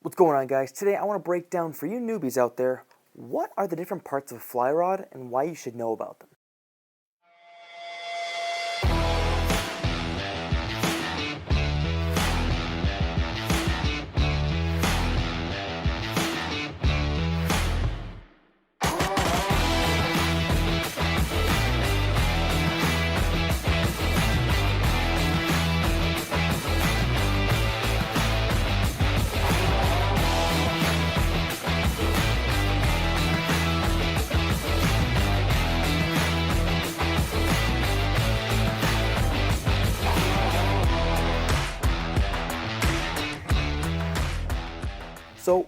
What's going on, guys? Today I want to break down for you newbies out there what are the different parts of a fly rod and why you should know about them. So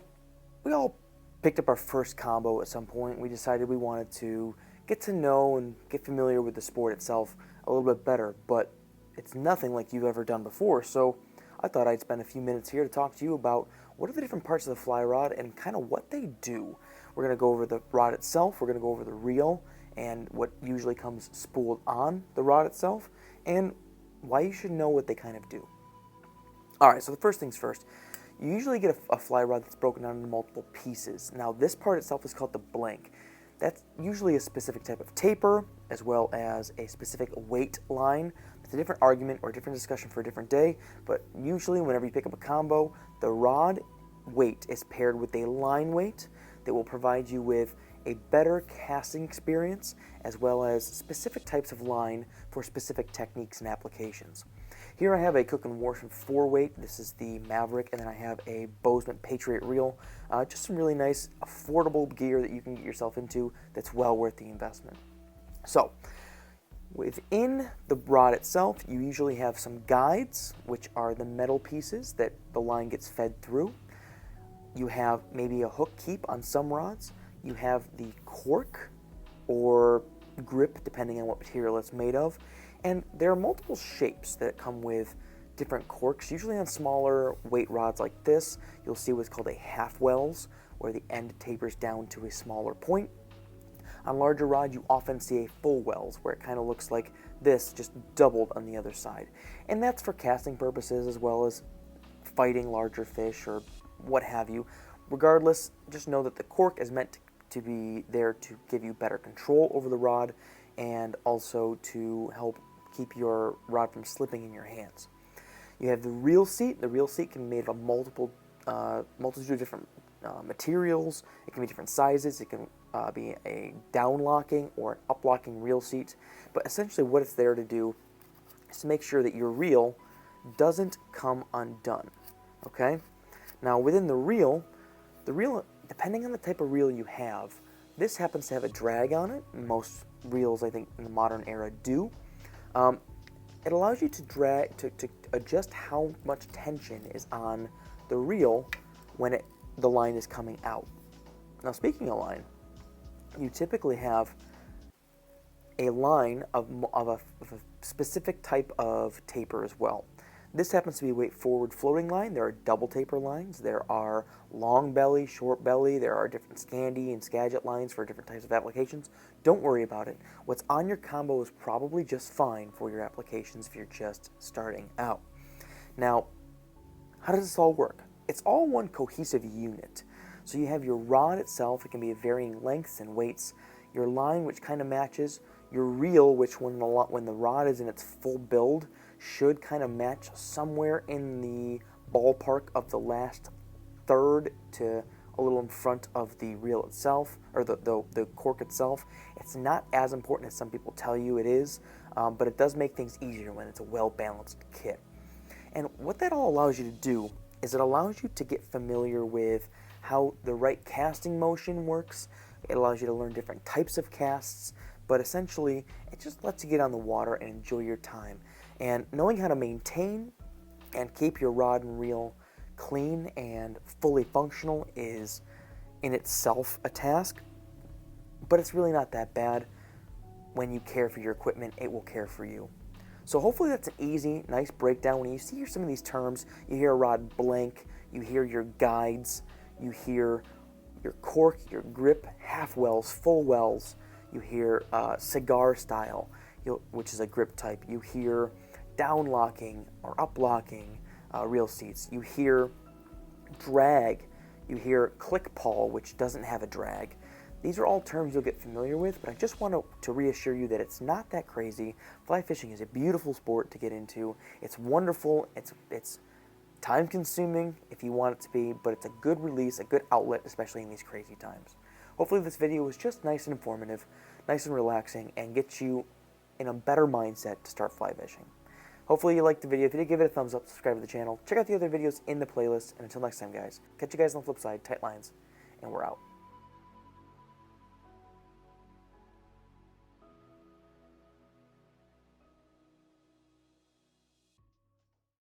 we all picked up our first combo at some point. We decided we wanted to get to know and get familiar with the sport itself a little bit better, but it's nothing like you've ever done before. So I thought I'd spend a few minutes here to talk to you about what are the different parts of the fly rod and kind of what they do. We're going to go over the rod itself, we're going to go over the reel and what usually comes spooled on the rod itself, and why you should know what they kind of do. Alright, so the first things first. You usually get a fly rod that's broken down into multiple pieces. Now this part itself is called the blank. That's usually a specific type of taper as well as a specific weight line. It's a different argument or a different discussion for a different day, but usually whenever you pick up a combo, the rod weight is paired with a line weight that will provide you with a better casting experience as well as specific types of line for specific techniques and applications. Here I have a Cook and Warsman 4-weight. This is the Maverick, and then I have a Bozeman Patriot reel. Just some really nice, affordable gear that you can get yourself into that's well worth the investment. So, within the rod itself, you usually have some guides, which are the metal pieces that the line gets fed through. You have maybe a hook keep on some rods. You have the cork or grip, depending on what material it's made of. And there are multiple shapes that come with different corks. Usually on smaller weight rods like this, you'll see what's called a half wells, where the end tapers down to a smaller point. On larger rods, you often see a full wells, where it kind of looks like this, just doubled on the other side. And that's for casting purposes as well as fighting larger fish or what have you. Regardless, just know that the cork is meant to be there to give you better control over the rod and also to help keep your rod from slipping in your hands. You have the reel seat. The reel seat can be made of a multitude of different materials. It can be different sizes. It can be a down-locking or an up-locking reel seat. But essentially what it's there to do is to make sure that your reel doesn't come undone. Okay? Now within the reel, depending on the type of reel you have, this happens to have a drag on it. Most reels, I think, in the modern era do. It allows you to adjust how much tension is on the reel when the line is coming out. Now, speaking of line, you typically have a line of a specific type of taper as well. This happens to be a weight forward floating line. There are double taper lines. There are long belly, short belly. There are different Scandi and Skagit lines for different types of applications. Don't worry about it. What's on your combo is probably just fine for your applications if you're just starting out. Now, how does this all work? It's all one cohesive unit. So you have your rod itself. It can be of varying lengths and weights. Your line, which kind of matches. Your reel, which when the rod is in its full build, should kind of match somewhere in the ballpark of the last third to a little in front of the reel itself, or the cork itself. It's not as important as some people tell you it is, but it does make things easier when it's a well-balanced kit. And what that all allows you to do is it allows you to get familiar with how the right casting motion works. It allows you to learn different types of casts, but essentially it just lets you get on the water and enjoy your time. And knowing how to maintain and keep your rod and reel clean and fully functional is in itself a task, but it's really not that bad. When you care for your equipment, it will care for you. So hopefully that's an easy, nice breakdown. When you see some of these terms, you hear a rod blank, you hear your guides, you hear your cork, your grip, half wells, full wells, you hear cigar style, which is a grip type, you hear down locking or up locking reel seats, you hear drag, You hear click pawl, which doesn't have a drag. These are all terms you'll get familiar with, but I just want to reassure you that it's not that crazy. Fly fishing is a beautiful sport to get into. It's wonderful. It's time consuming if you want it to be, but it's a good release, a good outlet, especially in these crazy times. Hopefully this video was just nice and informative, nice and relaxing, and gets you in a better mindset to start fly fishing. Hopefully you liked the video. If you did, give it a thumbs up, subscribe to the channel, check out the other videos in the playlist, and until next time, guys, catch you guys on the flip side. Tight lines, and we're out.